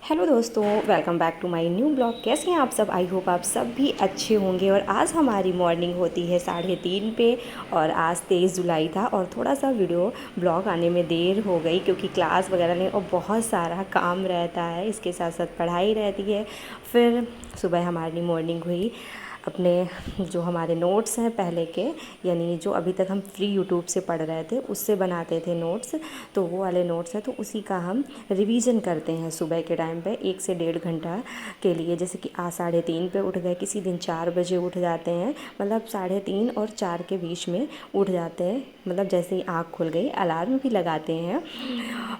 Hello दोस्तों, welcome back to my new blog. कैसे हैं आप सब? आई होप आप सब भी अच्छे होंगे। और आज हमारी मॉर्निंग होती है 3:30 पे और आज 23 जुलाई था और थोड़ा सा वीडियो ब्लॉग आने में देर हो गई क्योंकि क्लास वगैरह नहीं और बहुत सारा काम रहता है, इसके साथ साथ पढ़ाई रहती है। फिर सुबह हमारी मॉर्निंग हुई, अपने जो हमारे नोट्स हैं पहले के, यानी जो अभी तक हम फ्री यूट्यूब से पढ़ रहे थे उससे बनाते थे नोट्स, तो वो वाले नोट्स हैं तो उसी का हम रिवीजन करते हैं सुबह के टाइम पे 1 से 1.5 घंटा के लिए। जैसे कि आज 3:30 पे उठ गए, किसी दिन 4 बजे उठ जाते हैं, मतलब 3:30 और 4 के बीच में उठ जाते हैं, मतलब जैसे ही आँख खुल गई अलार्म भी लगाते हैं।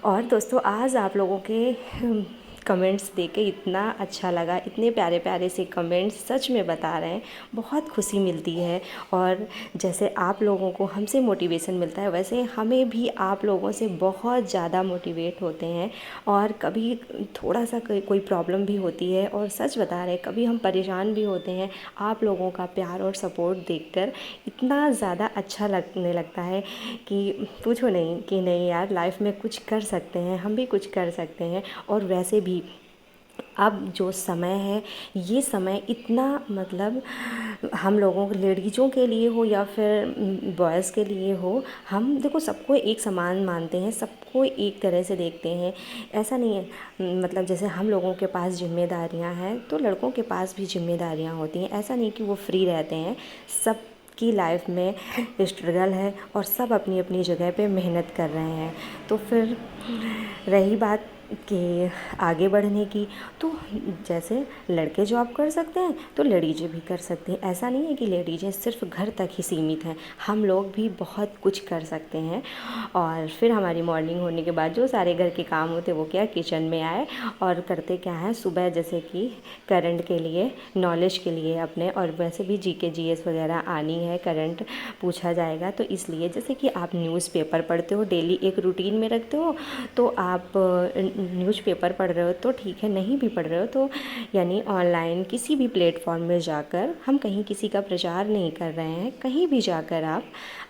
और दोस्तों आज आप लोगों के कमेंट्स देके इतना अच्छा लगा, इतने प्यारे प्यारे से कमेंट्स सच में बता रहे हैं, बहुत खुशी मिलती है। और जैसे आप लोगों को हमसे मोटिवेशन मिलता है वैसे हमें भी आप लोगों से बहुत ज़्यादा मोटिवेट होते हैं। और कभी थोड़ा सा कोई प्रॉब्लम भी होती है और सच बता रहे हैं कभी हम परेशान भी होते हैं, आप लोगों का प्यार और सपोर्ट देखकर इतना ज़्यादा अच्छा लगने लगता है कि पूछो नहीं कि नहीं यार, लाइफ में कुछ कर सकते हैं, हम भी कुछ कर सकते हैं। और वैसे भी अब जो समय है, ये समय इतना मतलब हम लोगों लेडीज़ों के लिए हो या फिर बॉयज़ के लिए हो, हम देखो सबको एक समान मानते हैं, सबको एक तरह से देखते हैं। ऐसा नहीं है, मतलब जैसे हम लोगों के पास जिम्मेदारियां हैं तो लड़कों के पास भी जिम्मेदारियां होती हैं। ऐसा नहीं कि वो फ्री रहते हैं, सब की लाइफ में स्ट्रगल है और सब अपनी अपनी जगह पे मेहनत कर रहे हैं। तो फिर रही बात कि आगे बढ़ने की, तो जैसे लड़के जॉब कर सकते हैं तो लेडीज़ें भी कर सकती हैं। ऐसा नहीं है कि लेडीज़ें सिर्फ घर तक ही सीमित हैं, हम लोग भी बहुत कुछ कर सकते हैं। और फिर हमारी मॉर्निंग होने के बाद जो सारे घर के काम होते वो क्या, किचन में आए और करते क्या है, सुबह जैसे कि करंट के लिए, नॉलेज के लिए अपने, और वैसे भी जीके जीएस वगैरह आनी है, करंट पूछा जाएगा तो इसलिए जैसे कि आप न्यूज़पेपर पढ़ते हो, डेली एक रूटीन में रखते हो, तो आप न्यूज़पेपर पढ़ रहे हो तो ठीक है, नहीं भी पढ़ रहे हो तो यानी ऑनलाइन किसी भी प्लेटफॉर्म में जाकर, हम कहीं किसी का प्रचार नहीं कर रहे हैं, कहीं भी जाकर आप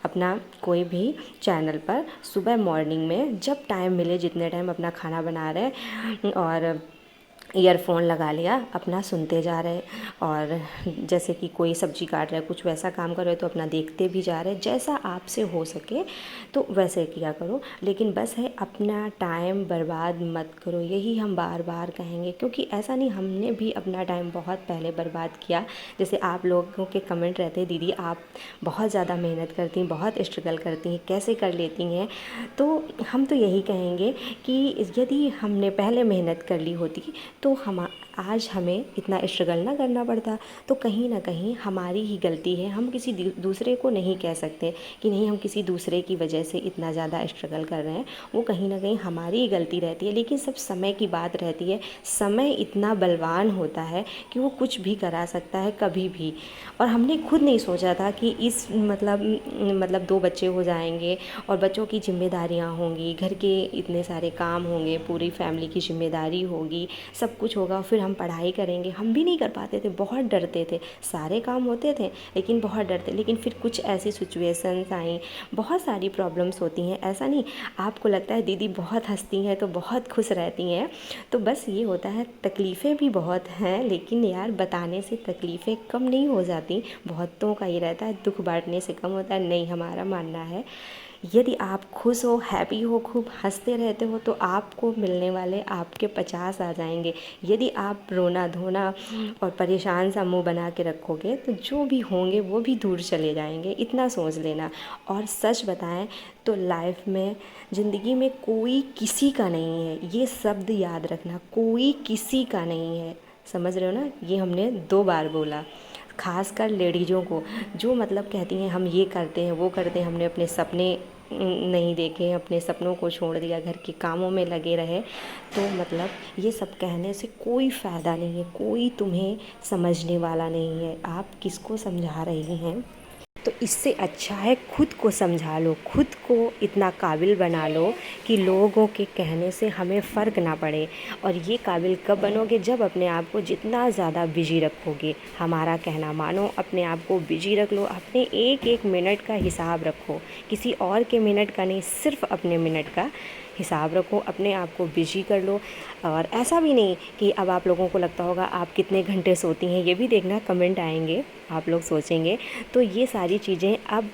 अपना कोई भी चैनल पर सुबह मॉर्निंग में जब टाइम मिले, जितने टाइम अपना खाना बना रहे हैं और ईयरफोन लगा लिया, अपना सुनते जा रहे। और जैसे कि कोई सब्जी काट रहा है, कुछ वैसा काम कर रहे हो तो अपना देखते भी जा रहे, जैसा आपसे हो सके तो वैसे किया करो। लेकिन बस है अपना टाइम बर्बाद मत करो, यही हम बार बार कहेंगे, क्योंकि ऐसा नहीं, हमने भी अपना टाइम बहुत पहले बर्बाद किया। जैसे आप लोगों के कमेंट रहते हैं, दीदी आप बहुत ज़्यादा मेहनत करती हैं, बहुत स्ट्रगल करती हैं, कैसे कर लेती हैं? तो हम तो यही कहेंगे कि यदि हमने पहले मेहनत कर ली होती तो हम आज हमें इतना स्ट्रगल ना करना पड़ता। तो कहीं ना कहीं हमारी ही गलती है, हम किसी दूसरे को नहीं कह सकते कि नहीं हम किसी दूसरे की वजह से इतना ज़्यादा स्ट्रगल कर रहे हैं, वो कहीं ना कहीं हमारी ही गलती रहती है। लेकिन सब समय की बात रहती है, समय इतना बलवान होता है कि वो कुछ भी करा सकता है कभी भी। और हमने खुद नहीं सोचा था कि इस मतलब 2 बच्चे हो जाएंगे और बच्चों की जिम्मेदारियाँ होंगी, घर के इतने सारे काम होंगे, पूरी फैमिली की जिम्मेदारी होगी, सब कुछ होगा, फिर हम पढ़ाई करेंगे। हम भी नहीं कर पाते थे, बहुत डरते थे, सारे काम होते थे लेकिन बहुत डरते। लेकिन फिर कुछ ऐसी सिचुएशंस आई, बहुत सारी प्रॉब्लम्स होती हैं। ऐसा नहीं आपको लगता है दीदी बहुत हंसती हैं तो बहुत खुश रहती हैं, तो बस ये होता है, तकलीफ़ें भी बहुत हैं लेकिन यार बताने से तकलीफ़ें कम नहीं हो जाती। बहुतों का ये रहता है दुख बांटने से कम होता है, नहीं, हमारा मानना है यदि आप खुश हो, हैप्पी हो, खूब हंसते रहते हो तो आपको मिलने वाले आपके 50 आ जाएंगे। यदि आप रोना धोना और परेशान सा मुंह बना के रखोगे तो जो भी होंगे वो भी दूर चले जाएंगे, इतना सोच लेना। और सच बताएं तो लाइफ में, ज़िंदगी में कोई किसी का नहीं है, ये शब्द याद रखना, कोई किसी का नहीं है। समझ रहे हो ना? ये हमने 2 बार बोला, खासकर लेडीज़ों को, जो मतलब कहती हैं हम ये करते हैं वो करते हैं, हमने अपने सपने नहीं देखे, अपने सपनों को छोड़ दिया, घर के कामों में लगे रहे, तो मतलब ये सब कहने से कोई फ़ायदा नहीं है, कोई तुम्हें समझने वाला नहीं है। आप किसको समझा रही हैं? तो इससे अच्छा है खुद को समझा लो, खुद को इतना काबिल बना लो कि लोगों के कहने से हमें फ़र्क ना पड़े। और ये काबिल कब बनोगे? जब अपने आप को जितना ज़्यादा बिजी रखोगे। हमारा कहना मानो, अपने आप को बिजी रख लो, अपने एक एक मिनट का हिसाब रखो, किसी और के मिनट का नहीं, सिर्फ अपने मिनट का हिसाब रखो, अपने आप को बिजी कर लो। और ऐसा भी नहीं कि अब आप लोगों को लगता होगा आप कितने घंटे सोती हैं, ये भी देखना, कमेंट आएंगे, आप लोग सोचेंगे। तो ये सारी चीज़ें अब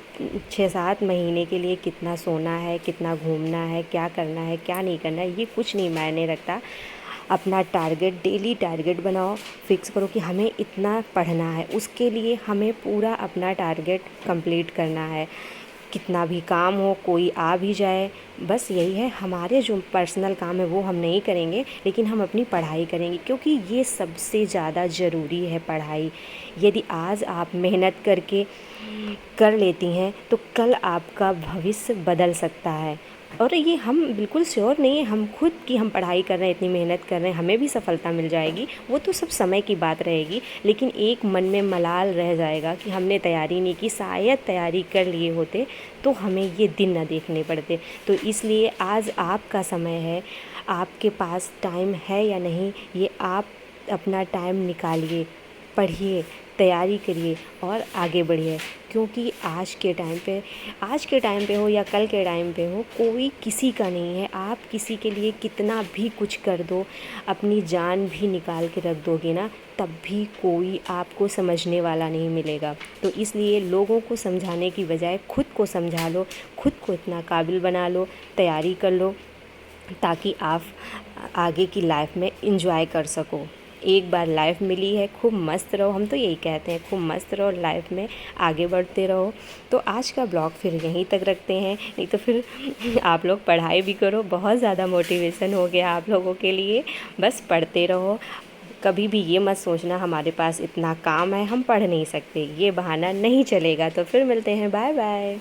6-7 महीने के लिए कितना सोना है, कितना घूमना है, क्या करना है, क्या नहीं करना है, ये कुछ नहीं मायने रखता। अपना टारगेट, डेली टारगेट बनाओ, फिक्स करो कि हमें इतना पढ़ना है, उसके लिए हमें पूरा अपना टारगेट कंप्लीट करना है। कितना भी काम हो, कोई आ भी जाए, बस यही है। हमारे जो पर्सनल काम है वो हम नहीं करेंगे, लेकिन हम अपनी पढ़ाई करेंगे, क्योंकि ये सबसे ज़्यादा ज़रूरी है पढ़ाई। यदि आज आप मेहनत करके कर लेती हैं तो कल आपका भविष्य बदल सकता है। और ये हम बिल्कुल श्योर नहीं है, हम खुद की हम पढ़ाई कर रहे हैं, इतनी मेहनत कर रहे हैं, हमें भी सफलता मिल जाएगी, वो तो सब समय की बात रहेगी। लेकिन एक मन में मलाल रह जाएगा कि हमने तैयारी नहीं की, शायद तैयारी कर लिए होते तो हमें ये दिन न देखने पड़ते। तो इसलिए आज आपका समय है, आपके पास टाइम है या नहीं, ये आप अपना टाइम निकालिए, पढ़िए, तैयारी करिए और आगे बढ़िए। क्योंकि आज के टाइम पे हो या कल के टाइम पे हो, कोई किसी का नहीं है। आप किसी के लिए कितना भी कुछ कर दो, अपनी जान भी निकाल के रख दोगे ना, तब भी कोई आपको समझने वाला नहीं मिलेगा। तो इसलिए लोगों को समझाने की बजाय खुद को समझा लो, खुद को इतना काबिल बना लो, तैयारी कर लो, ताकि आप आगे की लाइफ में एंजॉय कर सको। एक बार लाइफ मिली है, खूब मस्त रहो, हम तो यही कहते हैं, खूब मस्त रहो, लाइफ में आगे बढ़ते रहो। तो आज का ब्लॉग फिर यहीं तक रखते हैं, नहीं तो फिर आप लोग पढ़ाई भी करो, बहुत ज़्यादा मोटिवेशन हो गया आप लोगों के लिए, बस पढ़ते रहो। कभी भी ये मत सोचना हमारे पास इतना काम है, हम पढ़ नहीं सकते, ये बहाना नहीं चलेगा। तो फिर मिलते हैं, बाय बाय।